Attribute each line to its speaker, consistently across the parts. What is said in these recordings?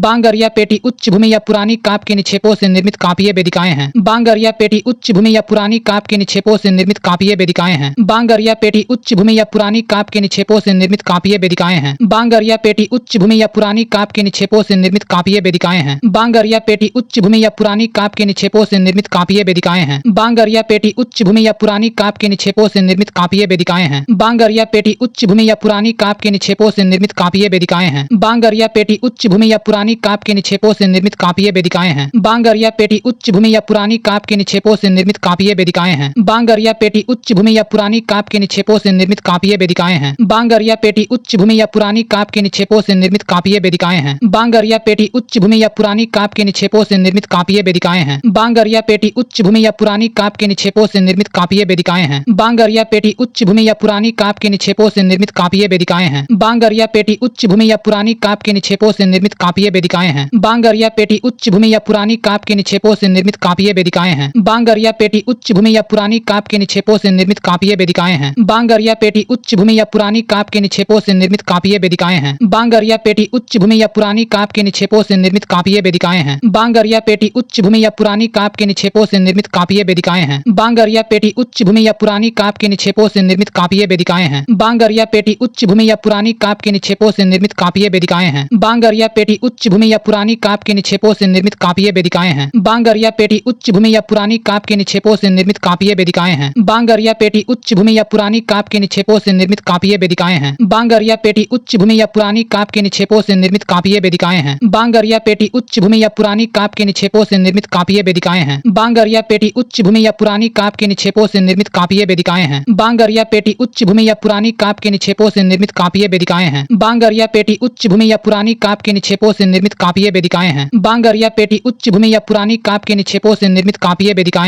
Speaker 1: बांगरिया पेटी उच्च भूमि या पुरानी कांप के निक्षेपों से निर्मित कांपीय वेदिकाएं हैं। बांगरिया पेटी उच्च भूमि या पुरानी कांप के निक्षेपों से निर्मित कांपीय वेदिकाएं हैं। बांगरिया पेटी उच्च भूमि या पुरानी कांप के निक्षेपों से निर्मित कांपीय वेदिकाएं हैं। बांगरिया पेटी उच्च भूमि या पुरानी कांप के निक्षेपों से निर्मित कांपीय वेदिकाएं हैं। बांगरिया पेटी उच्च भूमि या पुरानी कांप के निक्षेपों से निर्मित कांपीय वेदिकाएं हैं। बांगरिया पेटी उच्च भूमि या पुरानी कांप के निक्षेपों से निर्मित कांपीय वेदिकाएं हैं। बांगरिया पेटी उच्च भूमि या पुरानी कांप के निक्षेपों से निर्मित कांपीय वेदिकाएं हैं। बांगरिया पेटी उच्च भूमि या पुरानी कांप के निक्षेपों से निर्मित कांपीय वेदिकाएं हैं। बांगरिया पेटी उच्च भूमि या पुरानी कांप के निक्षेपों से निर्मित कांपीय वेदिकाएं हैं। बांगरिया पेटी उच्च भूमि या पुरानी कांप के निक्षेपों से निर्मित कांपीय वेदिकाएं हैं। बांगरिया पेटी उच्च भूमि या पुरानी कांप के निक्षेपों से निर्मित कांपीय वेदिकाएं हैं। बांगरिया पेटी उच्च भूमि या पुरानी कांप के निक्षेपों से निर्मित कांपीय वेदिकाएं हैं। बांगरिया पेटी उच्च भूमि या पुरानी कांप के निक्षेपों से निर्मित कांपीय वेदिकाएं हैं। बांगरिया पेटी उच्च भूमि या पुरानी कांप के निक्षेपों से निर्मित कांपीय वेदिकाएं हैं। बांगरिया पेटी उच्च भूमि या पुरानी कांप के निक्षेपों से निर्मित कांपीय वेदिकाएं हैं। बांगरिया पेटी उच्च भूमि या पुरानी कांप के निक्षेपों से निर्मित कांपीय वेदिकाएं हैं। बांगरिया पेटी उच्च भूमि या पुरानी कांप के निक्षेपों से निर्मित कांपीय वेदिकाएं हैं। बांगरिया पेटी उच्च भूमि या पुरानी कांप के निक्षेपों से निर्मित कांपीय वेदिकाएं हैं। बांगरिया पेटी उच्च भूमि या पुरानी कांप के निक्षेपों से निर्मित कांपीय वेदिकाएं हैं। बांगरिया पेटी उच्च भूमि या पुरानी कांप के निक्षेपों से निर्मित कांपीय वेदिकाएं हैं। बांगरिया पेटी उच्च भूमि या पुरानी कांप के निक्षेपों से निर्मित कांपीय वेदिकाएं हैं। बांगरिया पेटी उच्च भूमि या पुरानी कांप के निक्षेपों से निर्मित कांपीय वेदिकाएं हैं। बांगरिया पेटी उच्च भूमि या पुरानी कांप के निक्षेपों से निर्मित कांपीय वेदिकाएं हैं। बांगरिया पेटी उच्च भूमि या पुरानी कांप के निक्षेपों से निर्मित कांपीय वेदिकाएं हैं। बांगरिया पेटी उच्च भूमि या पुरानी कांप के निक्षेपों से निर्मित कांपीय वेदिकाएं हैं। बांगरिया पेटी उच्च भूमि या पुरानी कांप के निक्षेपों से निर्मित कांपीय वेदिकाएं हैं। बांगरिया पेटी उच्च भूमि या पुरानी कांप के निक्षेपों से निर्मित कांपीय वेदिकाएं हैं। बांगरिया पेटी उच्च भूमि या पुरानी कांप के निक्षेपों से निर्मित कांपीय वेदिकाएं हैं। बांगरिया पेटी उच्च भूमि या पुरानी कांप के निक्षेपों से निर्मित कांपीय वेदिकाएं हैं। बांगरिया पेटी उच्च भूमि या पुरानी कांप के निक्षेपों से निर्मित कांपीय वेदिकाएं हैं। बांगरिया पेटी उच्च भूमि या पुरानी कांप के निक्षेपों से निर्मित कांपीय वेदिकाएं हैं। बांगरिया पेटी उच्च भूमि या पुरानी कांप के निक्षेपों से निर्मित कांपीय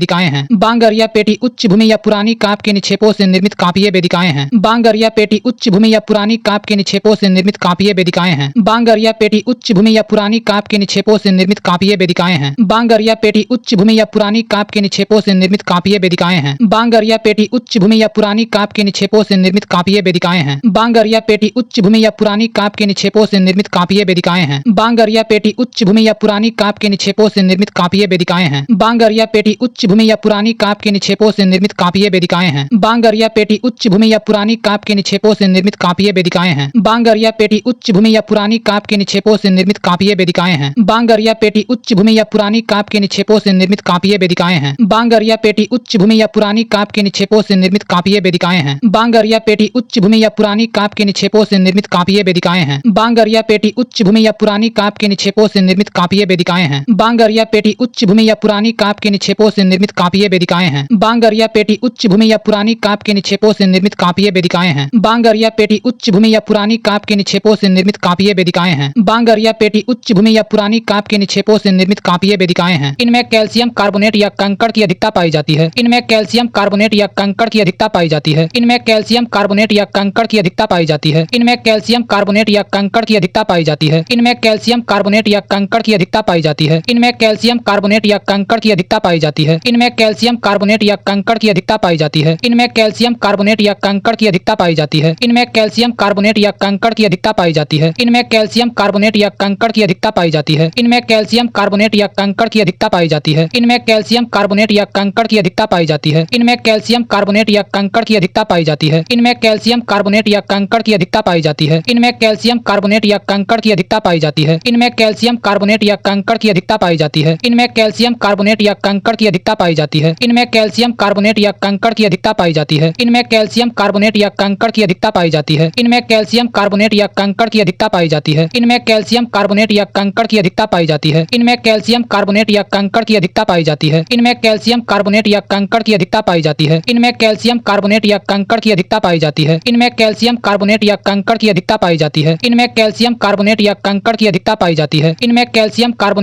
Speaker 1: वेदिकाएं हैं। बांगरिया पेटी उच्च भूमि या पुरानी कांप के निक्षेपों से निर्मित कांपीय वेदिकाएं हैं। बांगरिया पेटी उच्च भूमि या पुरानी कांप के निक्षेपों से निर्मित कांपीय वेदिकाएं हैं। बांगरिया पेटी उच्च भूमि या पुरानी कांप के निक्षेपों से निर्मित कांपीय वेदिकाएं हैं। बांगरिया पेटी उच्च भूमि या पुरानी कांप के निक्षेपों से निर्मित कांपीय वेदिकाएं हैं। बांगरिया पेटी उच्च भूमि या पुरानी कांप के निक्षेपों से निर्मित कांपीय वेदिकाएं हैं। बांगरिया पेटी उच्च भूमि या पुरानी कांप के निक्षेपों से निर्मित कांपीय वेदिकाएं हैं। बांगरिया पेटी उच्च भूमि या पुरानी कांप के निक्षेपों से निर्मित कांपीय वेदिकाएं हैं। बांगरिया पेटी उच्च भूमि या पुरानी कांप के निक्षेपों से निर्मित कांपीय वेदिकाएं हैं। बांगरिया पेटी उच्च भूमि या पुरानी कांप के निक्षेपों से निर्मित कांपीय वेदिकाएं हैं। बांगरिया पेटी उच्च भूमि या पुरानी कांप के निक्षेपों से निर्मित कांपीय वेदिकाएं हैं। बांगरिया पेटी उच्च भूमि या पुरानी कांप के निक्षेपों से निर्मित कांपीय वेदिकाएं हैं। बांगरिया पेटी उच्च भूमि या पुरानी कांप के निक्षेपों से निर्मित कांपीय वेदिकाएं हैं। बांगरिया पेटी उच्च भूमि या पुरानी कांप के निक्षेपों से निर्मित कांपीय वेदिकाएं हैं। बांगरिया पेटी उच्च भूमि या पुरानी कांप के निक्षेपों से निर्मित कांपीय वेदिकाएं हैं। बांगरिया पेटी उच्च भूमि या पुरानी कांप के निक्षेपों से निर्मित कांपीय वेदिकाएं हैं। बांगरिया पेटी उच्च भूमि या पुरानी कांप के निक्षेपों से निर्मित कांपीय वेदिकाएं हैं। बांगरिया पेटी उच्च भूमि या पुरानी कांप के निक्षेपों से निर्मित कांपीय वेदिकाएं हैं। बांगरिया पेटी उच्च भूमि या पुरानी कांप के निक्षेपों से निर्मित कांपीय वेदिकाएं हैं। इनमें कैल्शियम कार्बोनेट या कंकड़ की अधिकता पाई जाती है। इनमें कैल्शियम कार्बोनेट या कंकड़ की अधिकता पाई जाती है। इनमें कैल्शियम कार्बोनेट या कंकड़ की अधिकता पाई जाती है। इनमें कैल्शियम कार्बोनेट या कंकड़ की अधिकता पाई जाती है। इनमें कैल्शियम कार्बोनेट या कंकड़ की अधिकता पाई जाती है। इनमें कैल्शियम कार्बोनेट या कंकड़ की अधिकता पाई जाती है। इनमें कैल्शियम कार्बोनेट या कंकड़ की अधिकता पाई जाती है। इनमें कैल्शियम कार्बोनेट या कंकड़ की अधिकता पाई जाती है। इनमें कैल्शियम कार्बोनेट या कंकड़ की अधिकता पाई जाती है। इनमें कैल्शियम कार्बोनेट या कंकड़ की अधिकता पाई जाती है। इनमें कैल्शियम कार्बोनेट या कंकड़ की अधिकता पाई जाती है। इनमें कैल्शियम कार्बोनेट या कंकड़ की अधिकता पाई जाती है। इनमें कैल्शियम कार्बोनेट या कंकड़ की अधिकता पाई जाती है। इनमें कैल्शियम कार्बोनेट या कंकड़ की अधिकता पाई जाती है। इनमें कैल्शियम कार्बोनेट या कंकड़ की अधिकता पाई जाती है। इनमें कैल्शियम कार्बोनेट या कंकड़ की अधिकता पाई जाती है। इनमें कैल्शियम कार्बोनेट या कंकड़ की अधिकता पाई जाती है। इनमें कैल्शियम कार्बोनेट या कंकड़ की अधिकता पाई जाती है। इनमें कैल्शियम कार्बोनेट या कंकड़ की अधिकता पाई जाती है। इनमें कैल्शियम कार्बोनेट या कंकड़ की अधिकता पाई जाती है। इनमें कैल्शियम कार्बोनेट या कंकड़ की अधिकता पाई जाती है। इनमें कैल्शियम कार्बोनेट या कंकड़ की अधिकता पाई जाती है। इनमें कैल्शियम कार्बोनेट या कंकड़ की अधिकता पाई जाती है। इनमें कैल्शियम कार्बोनेट या कंकड़ की अधिकता पाई जाती है। इनमें कैल्शियम कार्बोनेट या कंकड़ की अधिकता पाई जाती है। इनमें कैल्शियम कार्बोनेट या कंकड़ की अधिकता पाई जाती है। इनमें कैल्शियम कार्बोनेट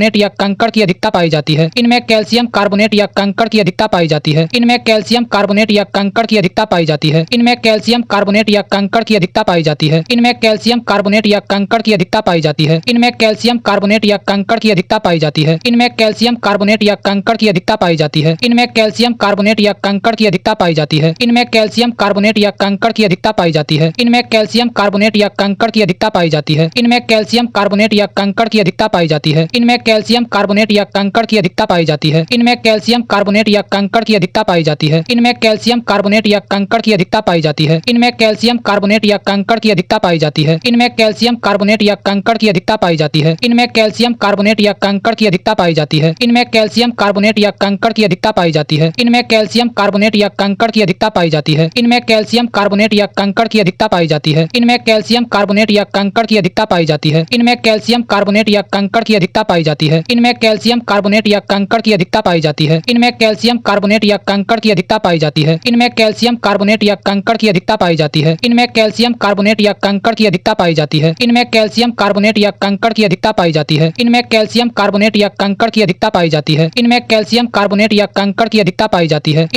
Speaker 1: या कंकड़ की अधिकता पाई जाती है। इनमें कैल्शियम कार्बोनेट या कंकड़ की अधिकता पाई जाती है। इनमें कैल्शियम कार्बोनेट या कंकड़ की अधिकता पाई जाती है। इनमें कैल्शियम कार्बोनेट या कंकड़ की अधिकता पाई जाती है। इनमें कैल्शियम कार्बोनेट या कंकड़ की अधिकता पाई जाती है। इनमें कैल्शियम कार्बोनेट या कंकड़ की अधिकता पाई जाती है। इनमें कैल्शियम कार्बोनेट या कंकड़ की अधिकता पाई जाती है। इनमें कैल्शियम कार्बोनेट या कंकड़ की अधिकता पाई जाती है। इनमें कैल्शियम कार्बोनेट या कंकड़ की अधिकता पाई जाती है। इनमें कैल्शियम कार्बोनेट या कंकड़ की अधिकता पाई जाती है। इनमें कैल्शियम कार्बोनेट या कंकड़ की अधिकता पाई जाती है। इनमें कैल्शियम कार्बोनेट या कंकड़ की अधिकता पाई जाती है। इनमें कैल्शियम कार्बोनेट या कंकड़ की अधिकता पाई जाती है। इनमें कैल्शियम कार्बोनेट या कंकड़ की अधिकता पाई जाती है। इनमें कैल्शियम कार्बोनेट या कंकड़ की अधिकता पाई जाती है। इनमें कैल्शियम कार्बोनेट या कंकड़ की अधिकता पाई जाती है। इनमें कैल्शियम कार्बोनेट या कंकड़ की अधिकता पाई जाती है। इनमें कैल्शियम कार्बोनेट या कंकड़ की अधिकता पाई जाती है। इनमें कैल्शियम कार्बोनेट या कंकड़ की अधिकता पाई जाती है। इनमें कैल्शियम कार्बोनेट या कंकड़ की अधिकता पाई जाती है। इनमें कैल्शियम कार्बोनेट या कंकड़ की अधिकता पाई जाती है। इनमें कैल्शियम कार्बोनेट या कंकड़ की अधिकता पाई जाती है। इनमें कैल्शियम कार्बोनेट या कंकड़ की अधिकता पाई जाती है। इनमें कैल्शियम कार्बोनेट या कंकड़ की अधिकता पाई जाती है। इनमें कैल्शियम कार्बोनेट या कंकड़ की अधिकता पाई जाती है। इनमें कैल्शियम कार्बोनेट या कंकड़ की अधिकता पाई जाती है। इनमें कैल्शियम कार्बोनेट या कंकड़ की अधिकता पाई जाती है। इनमें कैल्शियम कार्बोनेट या कंकड़ की अधिकता पाई जाती है। इनमें कैल्शियम कार्बोनेट या कंकड़ की अधिकता पाई जाती है। इनमें कैल्शियम कार्बोनेट या कंकड़ की अधिकता पाई जाती है।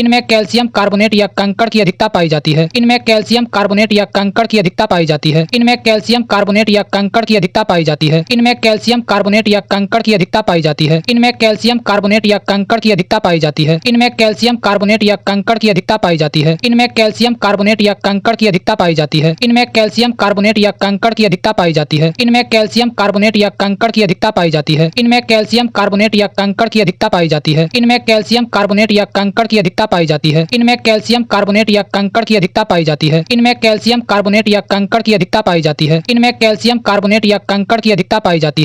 Speaker 1: इनमें कैल्शियम कार्बोनेट या कंकड़ की अधिकता पाई जाती है। इनमें कैल्शियम कार्बोनेट या कंकड़ की अधिकता पाई जाती है। इनमें कैल्शियम कार्बोनेट या कंकड़ की अधिकता पाई जाती है। इनमें कैल्शियम कार्बोनेट या कंकड़ की अधिकता पाई जाती है। इनमें कैल्शियम कार्बोनेट या कंकड़ की अधिकता पाई जाती है। इनमें कैल्शियम कार्बोनेट या कंकड़ की अधिकता पाई जाती है। इनमें कैल्शियम कार्बोनेट या कंकड़ की अधिकता पाई जाती है। इनमें कैल्शियम कार्बोनेट या कंकड़ की अधिकता पाई जाती है। इनमें कैल्शियम कार्बोनेट या कंकड़ की अधिकता पाई जाती है। इनमें कैल्शियम कार्बोनेट या कंकड़ की अधिकता पाई जाती है। इनमें कैल्शियम कार्बोनेट या कंकड़ की अधिकता पाई जाती है। इनमें कैल्शियम कार्बोनेट या कंकड़ की अधिकता पाई जाती है। इनमें कैल्शियम कार्बोनेट या कंकड़ की अधिकता पाई जाती है। इनमें कैल्शियम कार्बोनेट या कंकड़ की अधिकता पाई जाती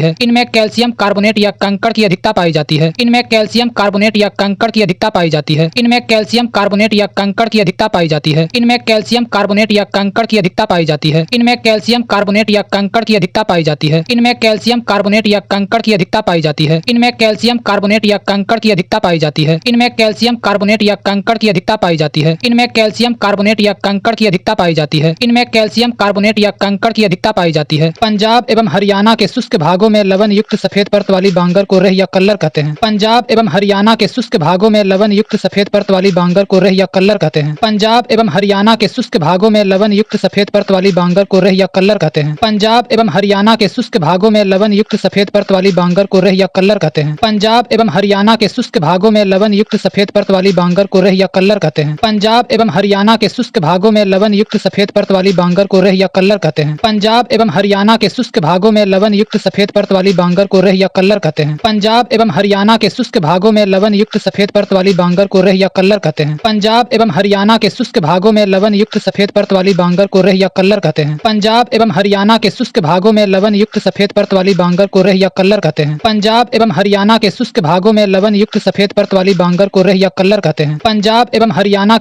Speaker 1: है। इनमें कैल्शियम कार्बोनेट या कंकड़ की अधिकता पाई जाती है। इनमें कैल्शियम कार्बोनेट या कंकड़ की अधिकता पाई जाती है। इनमें कैल्शियम कार्बोनेट या कंकड़ की अधिकता पाई जाती है। इनमें कैल्शियम कार्बोनेट या कंकड़ की अधिकता पाई जाती है। इनमें कैल्शियम कार्बोनेट या कंकड़ की अधिकता पाई जाती है। इनमें कैल्शियम कार्बोनेट या कंकड़ की अधिकता पाई जाती है। इनमें कैल्शियम कार्बोनेट या कंकड़ की अधिकता पाई जाती है। इनमें कैल्शियम कार्बोनेट या कंकड़ की अधिकता पाई जाती है। इनमें कैल्शियम कार्बोनेट या कंकड़ की अधिकता पाई जाती है। पंजाब एवं हरियाणा के शुष्क भागों में लवण युक्त सफेद परत वाली बांगर को रेह या कल्लर कहते हैं। पंजाब एवं हरियाणा के शुष्क भागों में लवण युक्त सफेद परत वाली बांगर को रेह या कल्लर कहते हैं। पंजाब एवं हरियाणा के शुष्क भागों में लवण युक्त सफेद परत वाली बांगर को रेह या कल्लर कहते हैं। पंजाब एवं हरियाणा के शुष्क भागों में लवण युक्त सफेद परत वाली बांगर को रेह या कल्लर कहते हैं। पंजाब एवं हरियाणा के शुष्क भागों में लवण युक्त सफेद परत वाली बांगर को रेह या कल्लर कहते हैं। पंजाब एवं हरियाणा के शुष्क भागों में लवण युक्त सफेद परत वाली बांगर को रेह या कल्लर कहते हैं। पंजाब एवं हरियाणा के शुष्क भागों में लवण युक्त सफेद परत वाली बांगर को रेह या कल्लर कहते हैं। पंजाब एवं हरियाणा के शुष्क भागों में लवण युक्त सफेद परत वाली बांगर को रेह या कल्लर कहते हैं। पंजाब एवं हरियाणा के शुष्क भागों में लवण युक्त सफेद परत वाली बांगर को रेह या कल्लर कहते हैं। पंजाब एवं हरियाणा के शुष्क भागों में लवण युक्त सफेद परत वाली बांगर को रेह या कल्लर कहते हैं। पंजाब एवं हरियाणा के शुष्क भागों में लवण युक्त सफेद परत वाली बांगर को रेह या कल्लर कहते हैं। पंजाब एवं हरियाणा के शुष्क भागों में लवण युक्त सफेद परत वाली बांगर को रेह या कल्लर कहते हैं। पंजाब एवं हरियाणा के शुष्क भागों में लवण युक्त सफेद परत वाली बांगर को रेह या कल्लर कहते हैं। पंजाब एवं हरियाणा के शुष्क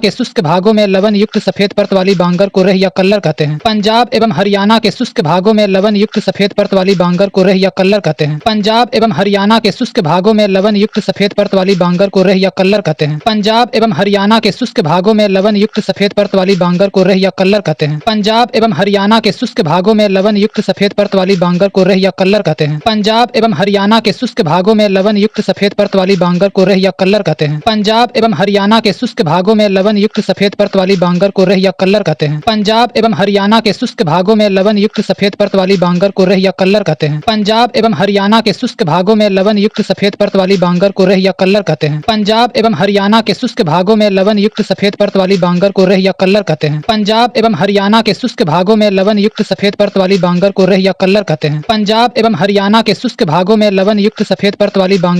Speaker 1: भागों में लवण युक्त सफेद परत वाली बांगर को रेह या कल्लर कहते हैं। पंजाब एवं हरियाणा के शुष्क भागों में लवण युक्त सफेद परत वाली बांगर को रेह या कल्लर कहते हैं। पंजाब एवं हरियाणा के शुष्क भागों में लवण युक्त सफेद परत वाली बांगर को रेह या कल्लर कहते हैं। पंजाब एवं हरियाणा के शुष्क भागों में लवण युक्त सफेद परत वाली बांगर को रेह या कल्लर कहते हैं। पंजाब एवं हरियाणा के शुष्क भागों में लवण युक्त सफेद परत वाली बांगर को रेह या कल्लर कहते हैं। पंजाब एवं हरियाणा के शुष्क भागों में लवण युक्त सफेद परत वाली बांगर को रेह या कल्लर कहते हैं। पंजाब एवं हरियाणा के शुष्क भागों में लवण युक्त सफेद परत वाली बांगर को रेह या कल्लर कहते हैं। पंजाब एवं हरियाणा के शुष्क भागों में लवण युक्त सफेद परत वाली बांगर को रेह या कल्लर कहते हैं। पंजाब एवं हरियाणा के शुष्क भागों में लवण युक्त सफेद परत वाली बांगर को रेह या कल्लर कहते हैं। पंजाब एवं हरियाणा के शुष्क भागों में लवण युक्त सफेद परत वाली बांगर को रेह या कल्लर कहते हैं। पंजाब एवं हरियाणा के शुष्क भागों में लवण युक्त सफेद परत वाली बांगर को रेह या कल्लर कहते हैं। पंजाब एवं हरियाणा के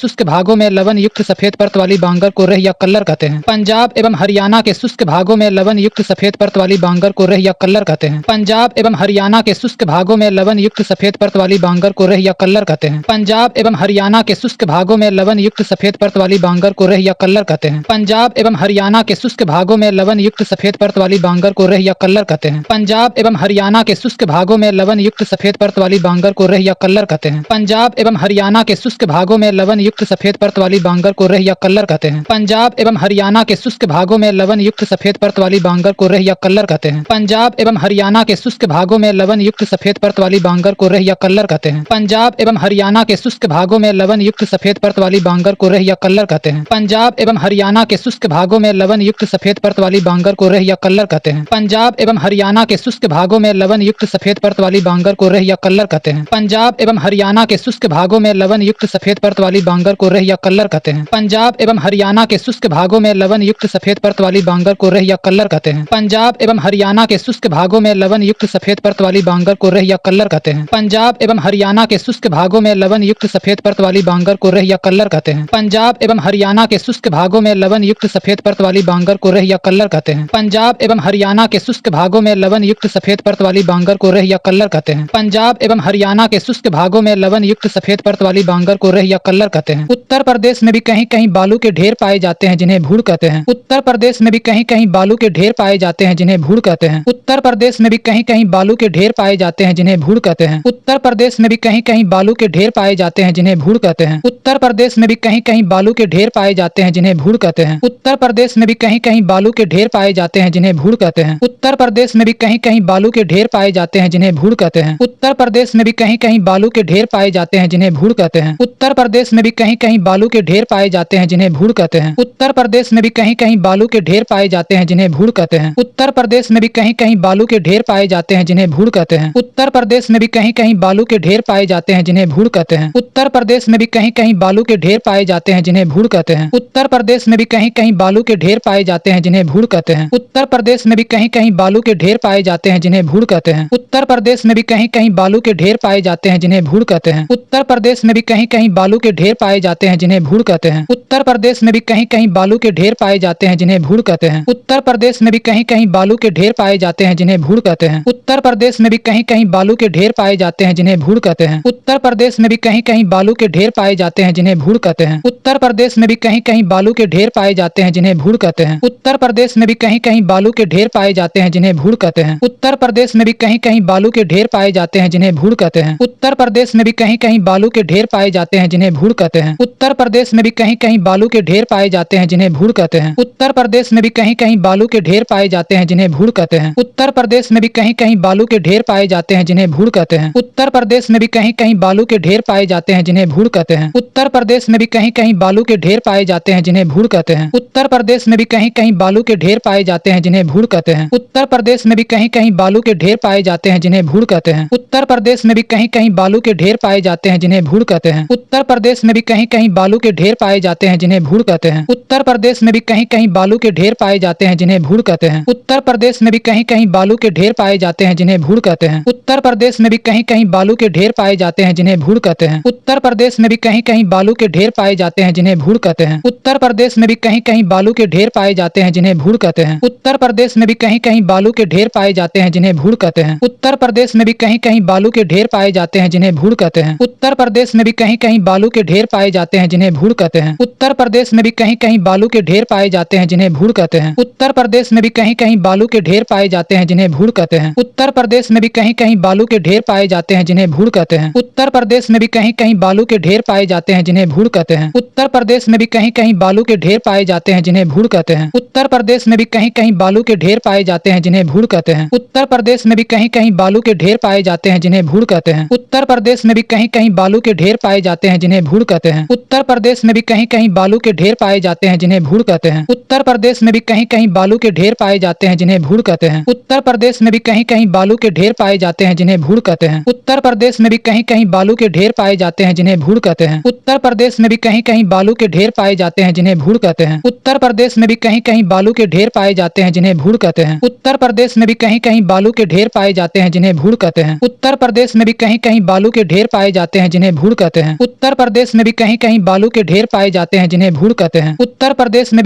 Speaker 1: शुष्क भागों में लवण युक्त सफेद परत वाली बांगर को रेह या कल्लर कहते हैं। पंजाब एवं हरियाणा के शुष्क भागों में लवण युक्त सफेद परत वाली बांगर को रेह या कल्लर कहते हैं। पंजाब एवं हरियाणा के शुष्क भागों में लवण युक्त सफेद परत वाली बांगर को रेह या कल्लर कहते हैं। पंजाब एवं हरियाणा के शुष्क भागों में लवण युक्त सफेद परत वाली बांगर को रेह या कल्लर कहते हैं। पंजाब एवं हरियाणा के शुष्क भागों में लवण युक्त सफेद परत वाली बांगर को रेह या कल्लर कहते हैं। पंजाब एवं हरियाणा के शुष्क भागों में लवण युक्त सफेद परत वाली बांगर को रेह या कल्लर कहते हैं। पंजाब एवं हरियाणा के शुष्क भागों में लवण युक्त सफेद परत वाली बांगर को रेह या कल्लर कहते हैं। पंजाब एवं हरियाणा के शुष्क भागों में लवण युक्त सफेद परत वाली बांगर को रेह या कल्लर कहते हैं। पंजाब एवं हरियाणा के शुष्क भागों में लवण युक्त सफेद परत वाली बांगर को रेह या कल्लर कहते हैं। पंजाब एवं हरियाणा के शुष्क भागों में लवण युक्त सफेद परत वाली बांगर को रेह या कल्लर कहते हैं। पंजाब एवं हरियाणा के शुष्क भागों में लवण युक्त सफेद परत वाली बांगर को रेह या कल्लर कहते हैं। पंजाब एवं हरियाणा के शुष्क भागों में लवण युक्त सफेद परत वाली बांगर को रेह या कल्लर कहते हैं। पंजाब एवं हरियाणा के शुष्क भागों में लवण युक्त सफेद परत वाली बांगर को रेह या कल्लर कहते हैं। पंजाब एवं हरियाणा के शुष्क भागों में लवण युक्त सफेद परत वाली बांगर को रेह या कल्लर कहते हैं। पंजाब एवं हरियाणा के शुष्क भागों में लवण युक्त सफेद परत वाली बांगर को रेह या कल्लर कहते हैं। पंजाब एवं हरियाणा के शुष्क भागों में लवण युक्त सफेद परत वाली बांगर को रेह या कल्लर कहते हैं। पंजाब एवं हरियाणा के शुष्क भागों में लवण युक्त सफेद परत वाली बांगर को रेह या कल्लर कहते हैं। पंजाब एवं हरियाणा के शुष्क भागों में लवण युक्त सफेद परत वाली बांगर को रेह या कल्लर कहते हैं। उत्तर प्रदेश में भी कहीं कहीं बालू के ढेर पाए जाते हैं जिन्हें भूड़ कहते हैं। उत्तर प्रदेश में भी कहीं कहीं बालू के ढेर पाए जाते हैं जिन्हें भूड़ कहते हैं। उत्तर प्रदेश में भी कहीं कहीं बालू के ढेर पाए जाते हैं जिन्हें भूड़ कहते हैं। उत्तर प्रदेश में भी कहीं कहीं बालू के ढेर पाए जाते हैं जिन्हें भूड़ कहते हैं। उत्तर प्रदेश में भी कहीं कहीं बालू के ढेर पाए जाते हैं जिन्हें भूड़ कहते हैं। उत्तर प्रदेश में भी कहीं कहीं बालू के ढेर पाए जाते हैं जिन्हें भूड़ कहते हैं। उत्तर प्रदेश में भी कहीं कहीं बालू के ढेर पाए जाते हैं जिन्हें भूड़ कहते हैं। उत्तर प्रदेश में भी कहीं कहीं बालू के ढेर पाए जाते हैं जिन्हें भूड़ कहते हैं। उत्तर प्रदेश में भी कहीं कहीं बालू के ढेर पाए जाते हैं जिन्हें भूड़ कहते हैं। उत्तर प्रदेश में भी कहीं कहीं बालू के ढेर पाए जाते हैं जिन्हें भूड़ कहते हैं। उत्तर प्रदेश में भी कहीं कहीं बालू के ढेर पाए जाते हैं जिन्हें भूड़ कहते हैं। उत्तर प्रदेश में भी कहीं कहीं बालू के ढेर पाए जाते हैं जिन्हें भूड़ कहते हैं। उत्तर प्रदेश में भी कहीं कहीं बालू के ढेर पाए जाते हैं जिन्हें भूड़ कहते हैं। उत्तर प्रदेश में भी कहीं कहीं बालू के ढेर पाए जाते हैं जिन्हें भूड़ कहते हैं। उत्तर प्रदेश में भी कहीं कहीं बालू के ढेर पाए जाते हैं जिन्हें भूड़ कहते हैं। उत्तर प्रदेश में भी कहीं कहीं बालू के ढेर पाए जाते हैं जिन्हें भूड़ कहते हैं। उत्तर प्रदेश में भी कहीं कहीं बालू के ढेर पाए जाते हैं जिन्हें भूड़ कहते हैं। उत्तर प्रदेश में भी कहीं कहीं बालू के ढेर पाए जाते हैं जिन्हें भूड़ कहते हैं। उत्तर प्रदेश में भी कहीं कहीं बालू के ढेर पाए जाते हैं जिन्हें भूड़ कहते हैं। उत्तर प्रदेश में भी कहीं कहीं बालू के ढेर पाए जाते हैं जिन्हें भूड़ कहते हैं। उत्तर प्रदेश में भी कहीं कहीं बालू के ढेर पाए जाते हैं जिन्हें भूड़ कहते हैं। उत्तर प्रदेश में भी कहीं कहीं बालू के ढेर पाए जाते हैं जिन्हें भूड़ कहते हैं। उत्तर प्रदेश में भी कहीं कहीं बालू के ढेर पाए जाते हैं जिन्हें भूड़ कहते हैं। उत्तर प्रदेश में भी कहीं कहीं बालू के ढेर पाए जाते हैं जिन्हें भूड़ कहते हैं। उत्तर प्रदेश में भी कहीं कहीं बालू के ढेर पाए जाते हैं जिन्हें भूड़ कहते हैं। उत्तर प्रदेश में भी कहीं कहीं बालू के ढेर पाए जाते हैं जिन्हें भूड़ कहते हैं। उत्तर प्रदेश में भी कहीं कहीं बालू के ढेर पाए जाते हैं जिन्हें भूड़ कहते हैं। उत्तर प्रदेश में भी कहीं कहीं बालू के ढेर पाए जाते हैं जिन्हें भूड़ कहते हैं। उत्तर प्रदेश में भी कहीं कहीं बालू के ढेर पाए जाते हैं जिन्हें भूड़ कहते हैं। उत्तर प्रदेश में भी कहीं कहीं बालू के ढेर पाए जाते हैं जिन्हें भूड़ कहते हैं। उत्तर प्रदेश में भी कहीं कहीं बालू के ढेर पाए जाते हैं जिन्हें भूड़ कहते हैं। उत्तर प्रदेश में भी कहीं कहीं बालू के ढेर पाए जाते हैं जिन्हें भूड़ कहते हैं। उत्तर प्रदेश में भी कहीं कहीं बालू के ढेर पाए जाते हैं जिन्हें भूड़ कहते हैं। उत्तर प्रदेश में भी कहीं कहीं बालू के ढेर पाए जाते हैं जिन्हें भूड़ कहते हैं। उत्तर प्रदेश में भी कहीं कहीं बालू के ढेर पाए जाते हैं जिन्हें भूड़ कहते हैं। उत्तर प्रदेश में भी कहीं कहीं बालू के ढेर पाए जाते हैं जिन्हें भूड़ कहते हैं। उत्तर प्रदेश में भी कहीं कहीं बालू के ढेर पाए जाते हैं जिन्हें भूड़ कहते हैं। उत्तर प्रदेश में भी कहीं कहीं बालू के ढेर पाए जाते हैं जिन्हें भूड़ कहते हैं। उत्तर प्रदेश में भी कहीं कहीं बालू के ढेर पाए जाते हैं जिन्हें भूड़ कहते हैं। उत्तर प्रदेश में भी कहीं कहीं बालू के ढेर पाए जाते हैं जिन्हें भूड़ कहते हैं। उत्तर प्रदेश में भी कहीं कहीं बालू के ढेर पाए जाते हैं जिन्हें भूड़ कहते हैं। उत्तर प्रदेश में भी कहीं कहीं बालू के ढेर पाए जाते हैं जिन्हें भूड़ कहते हैं। उत्तर प्रदेश में भी कहीं कहीं बालू के ढेर पाए जाते हैं जिन्हें भूड़ कहते हैं। उत्तर प्रदेश में भी कहीं कहीं बालू के ढेर पाए जाते हैं जिन्हें भूड़ कहते हैं। उत्तर प्रदेश में भी कहीं कहीं बालू के ढेर पाए जाते हैं जिन्हें भूड़ कहते हैं। उत्तर प्रदेश में भी कहीं कहीं बालू के ढेर पाए जाते हैं जिन्हें भूड़ कहते हैं। उत्तर प्रदेश में भी कहीं कहीं बालू के ढेर पाए जाते हैं जिन्हें भूड़ कहते हैं। उत्तर प्रदेश में भी कहीं कहीं बालू के ढेर पाए जाते हैं जिन्हें भूड़ कहते हैं। उत्तर प्रदेश में भी कहीं कहीं बालू के ढेर पाए जाते हैं जिन्हें भूड़ कहते हैं। उत्तर प्रदेश में भी कहीं कहीं बालू के ढेर पाए जाते हैं जिन्हें भूड़ कहते हैं। उत्तर प्रदेश में भी कहीं कहीं बालू के ढेर पाए जाते हैं जिन्हें भूड़ कहते हैं। उत्तर प्रदेश में भी कहीं कहीं बालू के ढेर पाए जाते हैं जिन्हें भूड़ कहते हैं। उत्तर प्रदेश में भी कहीं कहीं बालू के ढेर पाए जाते हैं जिन्हें भूड़ कहते हैं। उत्तर प्रदेश में भी कहीं कहीं बालू के ढेर पाए जाते हैं जिन्हें भूड़ कहते हैं। उत्तर प्रदेश में भी कहीं कहीं बालू के ढेर पाए जाते हैं जिन्हें भूड़ कहते हैं। उत्तर प्रदेश में भी कहीं कहीं बालू के ढेर पाए जाते हैं जिन्हें भूड़ कहते हैं। उत्तर प्रदेश में भी कहीं कहीं बालू के ढेर पाए जाते हैं जिन्हें भूड़ कहते हैं। उत्तर प्रदेश में भी कहीं कहीं बालू के ढेर पाए जाते हैं जिन्हें भूड़ कहते हैं। उत्तर प्रदेश में भी कहीं कहीं बालू के ढेर पाए जाते हैं जिन्हें भूड़ कहते हैं। उत्तर प्रदेश में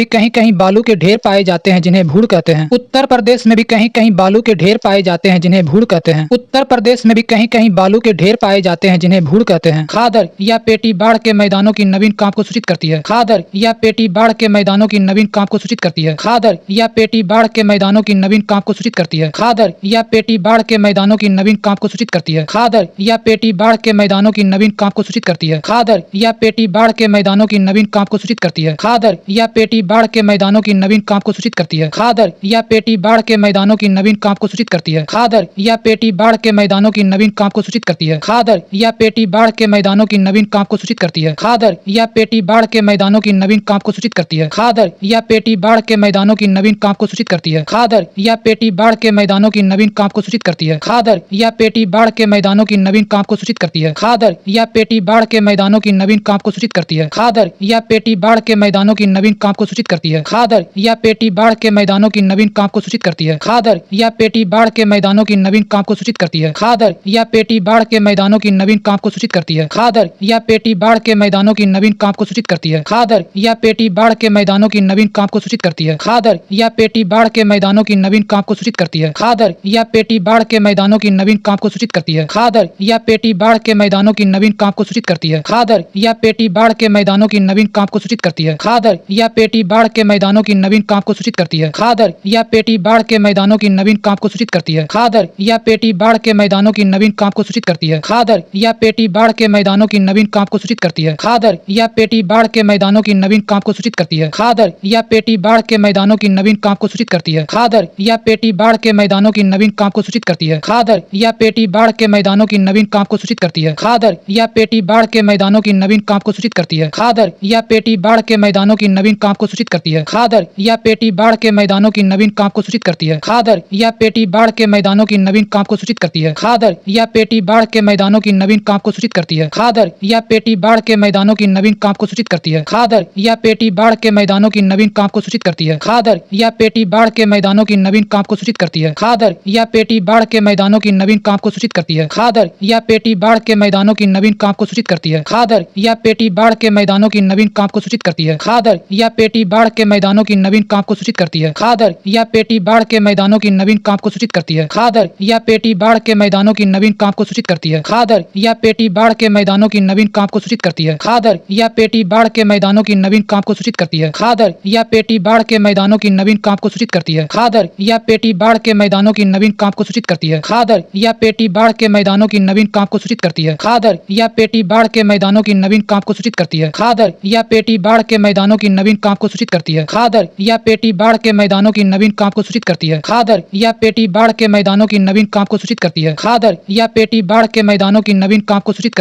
Speaker 1: भी कहीं कहीं बालू के ढेर पाए जाते हैं जिन्हें भूड़ कहते हैं। उत्तर प्रदेश में भी कहीं कहीं बालू के ढेर पाए जाते हैं जिन्हें भूड़ कहते हैं। उत्तर प्रदेश में भी कहीं कहीं बालू के ढेर पाए जाते हैं जिन्हें भूड़ कहते हैं। खादर या पेटी बाढ़ के मैदानों की नवीन कांप को सूचित करती है। खादर या पेटी बाढ़ के मैदानों की नवीन कांप को सूचित करती है। खादर या पेटी बाढ़ के मैदानों की नवीन कांप को सूचित करती है। खादर या पेटी बाढ़ के मैदानों की नवीन कांप को सूचित करती है। खादर या पेटी बाढ़ के मैदानों की नवीन कांप को सूचित करती है। खादर या पेटी बाढ़ के मैदानों की नवीन कांप को सूचित करती है। खादर या पेटी बाढ़ के मैदानों की नवीन कांप को सूचित करती है। खादर या पेटी बाढ़ के मैदानों की नवीन कांप को सूचित करती है। खादर या पेटी बाढ़ के मैदानों की नवीन कांप को सूचित करती है। खादर या पेटी बाढ़ के मैदानों की नवीन कांप को सूचित करती है। खादर या पेटी बाढ़ के मैदानों की नवीन कांप को सूचित करती है। खादर या पेटी बाढ़ के मैदानों की नवीन कांप को सूचित करती है। खादर या पेटी बाढ़ के मैदानों की नवीन कांप को सूचित करती है। खादर या पेटी बाढ़ के मैदानों की नवीन कांप को सूचित करती है। खादर या पेटी बाढ़ के मैदानों की नवीन कांप को सूचित करती है। खादर या पेटी बाढ़ के मैदानों की नवीन कांप को सूचित करती है। खादर या पेटी बाढ़ के मैदानों की नवीन कांप को सूचित करती है। खादर या पेटी बाढ़ के मैदानों की नवीन कांप को सूचित करती है। खादर या पेटी बाढ़ के मैदानों की नवीन कांप को सूचित करती है। खादर या पेटी बाढ़ के मैदानों की नवीन कांप को सूचित करती है। खादर या पेटी बाढ़ के मैदानों की नवीन कांप को सूचित करती है। खादर या पेटी बाढ़ के मैदानों की नवीन कांप को सूचित करती है। खादर या पेटी बाढ़ के मैदानों की नवीन कांप को सूचित करती है। खादर या पेटी बाढ़ के मैदानों की नवीन कांप को सूचित करती है। खादर या पेटी बाढ़ के मैदानों की नवीन कांप को सूचित करती है। खादर या पेटी बाढ़ के मैदानों की नवीन कांप को सूचित करती है। खादर या पेटी बाढ़ के मैदानों की नवीन कांप को सूचित करती है। खादर या पेटी बाढ़ के मैदानों की नवीन कांप को सूचित करती है। खादर या पेटी बाढ़ के मैदानों की नवीन कांप को सूचित करती है। खादर या पेटी बाढ़ के मैदानों की नवीन कांप को सूचित करती है। खादर या पेटी बाढ़ के मैदानों की नवीन कांप को सूचित करती है। खादर या पेटी बाढ़ के मैदानों की नवीन कांप को सूचित करती है। खादर या पेटी बाढ़ के मैदानों की नवीन कांप को सूचित करती है। खादर या पेटी बाढ़ के मैदानों की नवीन कांप को सूचित करती है। खादर या पेटी बाढ़ के मैदानों की नवीन कांप को सूचित करती है। खादर या पेटी बाढ़ के मैदानों की नवीन कांप को सूचित करती है। खादर या पेटी बाढ़ के मैदानों की नवीन कांप को सूचित करती है। खादर या पेटी बाढ़ के मैदानों की नवीन कांप को सूचित करती है। खादर या पेटी बाढ़ के मैदानों की नवीन कांप को सूचित करती है। खादर या पेटी बाढ़ के मैदानों की नवीन कांप को सूचित करती है। खादर या पेटी बाढ़ के मैदानों की नवीन कांप को सूचित करती है। खादर या पेटी बाढ़ के मैदानों की नवीन कांप को सूचित करती है। खादर या पेटी बाढ़ के मैदानों की नवीन कांप को सूचित करती है। खादर या पेटी बाढ़ के मैदानों की नवीन कांप को सूचित करती है। खादर या पेटी बाढ़ के मैदानों की नवीन कांप को सूचित करती है। खादर या पेटी बाढ़ के मैदानों की नवीन कांप को सूचित करती है। खादर या पेटी बाढ़ के मैदानों की नवीन कांप को सूचित करती है। खादर या पेटी बाढ़ के मैदानों की नवीन कांप को सूचित करती है। खादर या पेटी बाढ़ के मैदानों की नवीन कांप को सूचित करती है। खादर या पेटी बाढ़ के मैदानों की नवीन कांप को सूचित करती है। खादर या पेटी बाढ़ के मैदानों की नवीन कांप को सूचित करती है। खादर या पेटी बाढ़ के मैदानों की नवीन कांप को सूचित करती है। खादर या पेटी बाढ़ के मैदानों की नवीन कांप को सूचित करती है। खादर या पेटी बाढ़ के मैदानों की नवीन कांप को सूचित करती है। खादर या पेटी बाढ़ के मैदानों की नवीन कांप को सूचित करती है। खादर या पेटी बाढ़ के मैदानों की नवीन कांप को सूचित करती है। खादर या पेटी बाढ़ के मैदानों की नवीन कांप को सूचित करती है। खादर या पेटी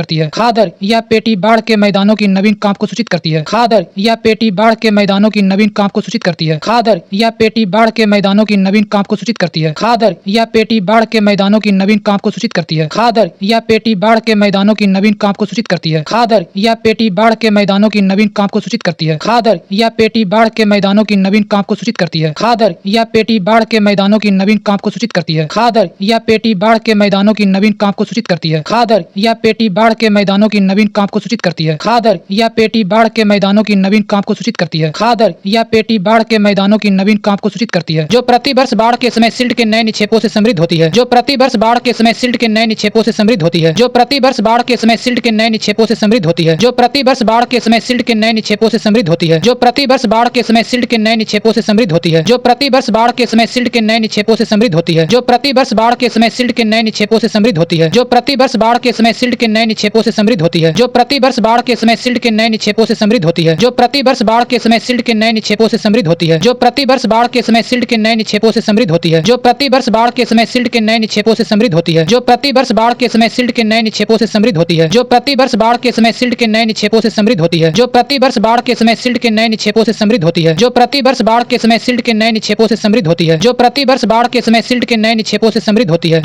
Speaker 1: बाढ़ के मैदानों की नवीन कांप को सूचित करती है। खादर या पेटी बाढ़ के मैदानों की नवीन कांप को सूचित करती है। खादर या पेटी बाढ़ के मैदानों की नवीन कांप को सूचित करती है। खादर या पेटी बाढ़ के मैदानों की नवीन कांप को सूचित करती है। खादर या पेटी बाढ़ के मैदानों की नवीन कांप को सूचित करती है। खादर या पेटी बाढ़ के मैदानों की नवीन कांप को सूचित करती है। खादर या पेटी बाढ़ के मैदानों की नवीन कांप को सूचित करती है। खादर या पेटी बाढ़ के मैदानों की नवीन कांप को सूचित करती है। खादर या पेटी बाढ़ के मैदानों की नवीन कांप को सूचित करती है। खादर या पेटी बाढ़ के मैदानों की नवीन कांप को सूचित करती है। खादर या पेटी बाढ़ के मैदानों की नवीन कांप को सूचित करती है। खादर या पेटी बाढ़ के मैदानों की नवीन कांप को सूचित करती है। जो प्रतिवर्ष बाढ़ के समय सिल्ट के नए निक्षेपों से समृद्ध होती है। जो प्रतिवर्ष बाढ़ के समय सिल्ट के नए निक्षेपों से समृद्ध होती है। जो प्रतिवर्ष बाढ़ के समय सिल्ट के नए निक्षेपों से समृद्ध होती है। जो प्रतिवर्ष बाढ़ के समय सिल्ट के नए निक्षेपों से समृद्ध होती है। जो प्रतिवर्ष बाढ़ के समय सिल्ट के नए निक्षेपों से समृद्ध होती है। जो प्रतिवर्ष बाढ़ के समय सिल्ट के नए निक्षेपों से समृद्ध होती है। जो प्रतिवर्ष बाढ़ के समय सिल्ट के नए निक्षेपों से समृद्ध होती है। जो प्रतिवर्ष बाढ़ के समय सिल्ट के नए निक्षेपों से समृद्ध होती है। जो प्रतिवर्ष बाढ़ के समय सिल्ट के नए निक्षेपों से समृद्ध होती है। जो प्रतिवर्ष बाढ़ के समय सिल्ट के नए निक्षेपों से समृद्ध होती है। जो प्रतिवर्ष बाढ़ के समय सिल्ट के नए निक्षेपों से समृद्ध होती है। जो प्रतिवर्ष बाढ़ के समय सिल्ट के नए निक्षेपों से समृद्ध होती है। जो प्रतिवर्ष बाढ़ के समय सिल्ट के नए निक्षेपों से समृद्ध होती है। जो प्रतिवर्ष बाढ़ के समय सिल्ट के नए निक्षेपों से समृद्ध होती है। जो प्रतिवर्ष बाढ़ के समय सिल्ट के नए निक्षेपों से समृद्ध होती है। जो प्रतिवर्ष बाढ़ के समय सिल्ट के नए निक्षेपों से समृद्ध होती है। जो प्रतिवर्ष बाढ़ के समय सिल्ट के नए निक्षेपों से समृद्ध होती है। जो प्रतिवर्ष बाढ़ के समय सिल्ट के नए निक्षेपों से समृद्ध होती है। जो प्रतिवर्ष बाढ़ के समय सिल्ट के नए निक्षेपों से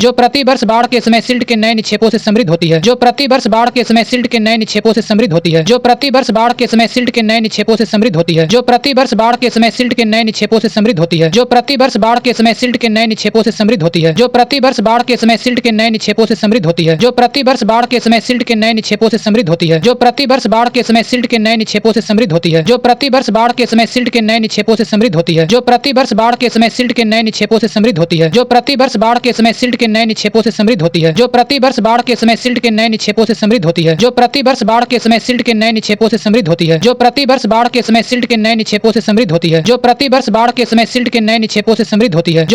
Speaker 1: समृद्ध होती है। जो प्रतिवर्ष बाढ़ के समय सिल्ट के नए निक्षेपों से समृद्ध होती है। जो प्रतिवर्ष बाढ़ के समय सिल्ट के नए निक्षेपों से समृद्ध होती है। जो प्रतिवर्ष बाढ़ के समय सिल्ट के नए निक्षेपों से समृद्ध होती है। जो प्रतिवर्ष बाढ़ के समय सिल्ट के नए निक्षेपों से समृद्ध होती है। जो प्रतिवर्ष बाढ़ के समय सिल्ट के नए निक्षेपों से समृद्ध होती है। जो प्रतिवर्ष बाढ़ के समय सिल्ट के नए निक्षेपों से समृद्ध होती है। जो प्रतिवर्ष बाढ़ के समय सिल्ट के नए निक्षेपों से समृद्ध होती है। जो प्रतिवर्ष बाढ़ के समय सिल्ट के नए निक्षेपों से समृद्ध होती है। जो प्रतिवर्ष बाढ़ के समय सिल्ट के नए निक्षेपों से समृद्ध होती है। जो प्रतिवर्ष बाढ़ के समय सिल्ट के नए निक्षेपों से समृद्ध होती है। जो प्रतिवर्ष बाढ़ के समय सिल्ट के नए निक्षेपों से समृद्ध होती है। जो प्रतिवर्ष बाढ़ के समय सिल्ट के नए निक्षेपों से समृद्ध होती है। जो प्रतिवर्ष बाढ़ के समय सिल्ट के नए निक्षेपों से समृद्ध होती है। जो प्रतिवर्ष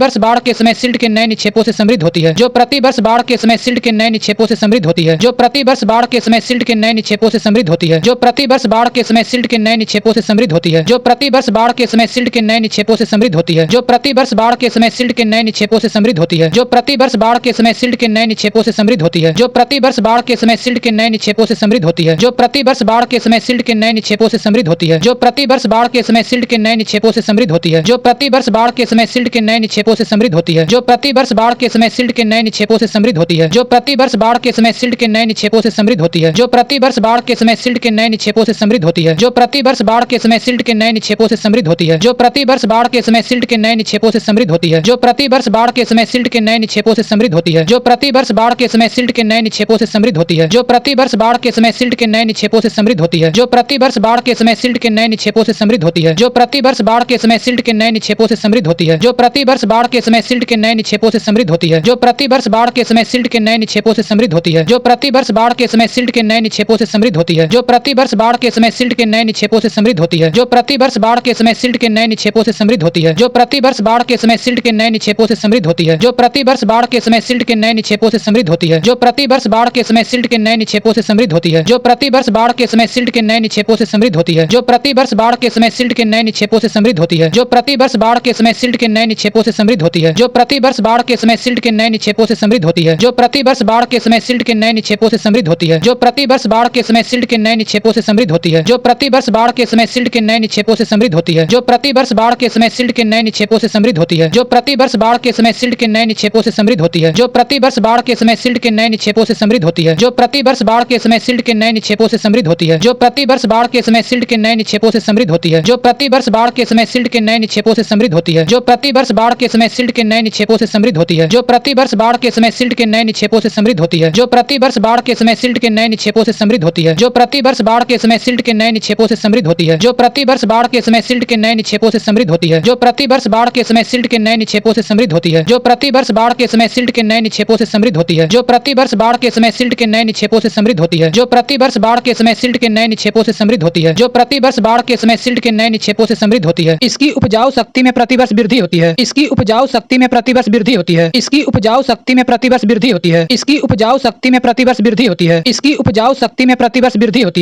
Speaker 1: बाढ़ के समय सिल्ट के नए निक्षेपों से समृद्ध होती है। जो प्रतिवर्ष बाढ़ के समय सिल्ट के नए निक्षेपों से समृद्ध होती है। जो प्रतिवर्ष बाढ़ के समय सिल्ट के नए निक्षेपों से समृद्ध होती है। जो प्रतिवर्ष बाढ़ के समय सिल्ट के नए निक्षेपों से समृद्ध होती है। जो प्रतिवर्ष बाढ़ के समय सिल्ट के नए निक्षेपों से समृद्ध होती है। जो प्रतिवर्ष बाढ़ के समय सिल्ट के नए निक्षेपों से समृद्ध होती है। जो प्रतिवर्ष बाढ़ के समय सिल्ट के नए निक्षेपों से समृद्ध होती है। जो प्रतिवर्ष बाढ़ के समय सिल्ट के नए निक्षेपों से समृद्ध होती है। जो प्रतिवर्ष बाढ़ के समय सिल्ट के नए निक्षेपों से समृद्ध होती है। जो प्रतिवर्ष बाढ़ के समय सिल्ट के नए निक्षेपों से समृद्ध होती है। जो प्रतिवर्ष बाढ़ के समय सिल्ट के नए निक्षेपों से समृद्ध होती है। जो प्रतिवर्ष बाढ़ के समय सिल्ट के नए निक्षेपों से समृद्ध होती है। जो प्रतिवर्ष बाढ़ के समय सिल्ट के नए निक्षेपों से समृद्ध होती है। जो प्रतिवर्ष बाढ़ के समय सिल्ट के नए निक्षेपों से समृद्ध होती है। जो प्रतिवर्ष बाढ़ के समय सिल्ट के नए निक्षेपों से समृद्ध होती है। जो प्रतिवर्ष बाढ़ के समय सिल्ट के नए निक्षेपों से समृद्ध होती है, जो प्रतिवर्ष बाढ़ के समय सिल्ट के नए निक्षेपों से समृद्ध होती है, जो प्रतिवर्ष बाढ़ के समय सिल्ट के नए निक्षेपों से समृद्ध होती है, जो प्रतिवर्ष बाढ़ के समय सिल्ट के नए निक्षेपों से समृद्ध होती है, जो प्रतिवर्ष बाढ़ के समय सिल्ट के नए निक्षेपों से समृद्ध होती है, जो प्रतिवर्ष बाढ़ के समय सिल्ट के नए निक्षेपों से समृद्ध होती है, जो प्रतिवर्ष बाढ़ के समय सिल्ट के नए निक्षेपों से समृद्ध होती है, जो प्रतिवर्ष बाढ़ के समय सिल्ट के नए निक्षेपों से समृद्ध होती है, जो प्रतिवर्ष बाढ़ के समय सिल्ट के नए निक्षेपों से समृद्ध होती है, जो प्रतिवर्ष बाढ़ के समय सिल्ट के नए निक्षेपों से समृद्ध होती है, जो प्रतिवर्ष बाढ़ के समय सिल्ट के नए निक्षेपों से समृद्ध होती है, जो प्रतिवर्ष बाढ़ के समय सिल्ट के नए निक्षेपों से समृद्ध होती है, जो प्रतिवर्ष बाढ़ के समय सिल्ट के नए निक्षेपों से समृद्ध होती है, जो प्रतिवर्ष बाढ़ के समय सिल्ट के नए निक्षेपों से समृद्ध होती है, जो प्रतिवर्ष बाढ़ के समय सिल्ट के नए निक्षेपों से समृद्ध होती है, जो प्रतिवर्ष बाढ़ के समय सिल्ट के नए निक्षेपों से समृद्ध होती है, जो प्रतिवर्ष बाढ़ के समय सिल्ट के नए निक्षेपों से समृद्ध होती है, जो प्रतिवर्ष बाढ़ के समय सिल्ट के नए निक्षेपों से समृद्ध होती है, जो प्रतिवर्ष बाढ़ के समय सिल्ट के नए निक्षेपों से समृद्ध होती है, जो प्रतिवर्ष बाढ़ के समय सिल्ट के नए निक्षेपों से समृद्ध होती है, जो प्रतिवर्ष बाढ़ के समय सिल्ट के नए निक्षेपों से समृद्ध होती है, जो प्रतिवर्ष बाढ़ के समय सिल्ट के नए निक्षेपों से समृद्ध होती है, जो प्रतिवर्ष बाढ़ के समय सिल्ट के नए निक्षेपों से समृद्ध होती है, जो प्रतिवर्ष बाढ़ के समय सिल्ट के नए निक्षेपों से समृद्ध होती है, जो प्रतिवर्ष बाढ़ के समय सिल्ट के नए निक्षेपों से समृद्ध होती है, जो प्रतिवर्ष बाढ़ के समय सिल्ट के नए निक्षेपों से समृद्ध होती है, जो प्रतिवर्ष बाढ़ के समय सिल्ट के नए निक्षेपों से समृद्ध होती है, जो प्रतिवर्ष बाढ़ के समय सिल्ट के नए निक्षेपों से समृद्ध होती है, जो प्रतिवर्ष बाढ़ के समय सिल्ट के नए निक्षेपों से समृद्ध होती है, जो प्रतिवर्ष बाढ़ के समय सिल्ट के नए निक्षेपों से समृद्ध होती है, जो प्रतिवर्ष बाढ़ के समय सिल्ट के नए निक्षेपों से समृद्ध होती है, जो प्रतिवर्ष बाढ़ के समय सिल्ट के नए निक्षेपों से समृद्ध होती है, जो प्रतिवर्ष बाढ़ के समय सिल्ट के नए निक्षेपों से समृद्ध होती है, जो प्रतिवर्ष बाढ़ के समय सिल्ट के नए निक्षेपों से समृद्ध होती है, जो प्रतिवर्ष बाढ़ के समय सिल्ट के नए निक्षेपों से समृद्ध होती है, जो प्रतिवर्ष बाढ़ के समय सिल्ट के नए निक्षेपों से समृद्ध होती है, जो प्रतिवर्ष बाढ़ के समय सिल्ट के नए निक्षेपों से समृद्ध होती है। इसकी उपजाऊ शक्ति में प्रतिवर्ष वृद्धि होती है, इसकी उपजाऊ शक्ति में प्रतिवर्ष वृद्धि होती है, इसकी उपजाऊ शक्ति में प्रतिवर्ष वृद्धि होती है, इसकी उपजाऊ शक्ति में प्रतिवर्ष वृद्धि होती है, इसकी उपजाऊ शक्ति में प्रतिवर्ष वृद्धि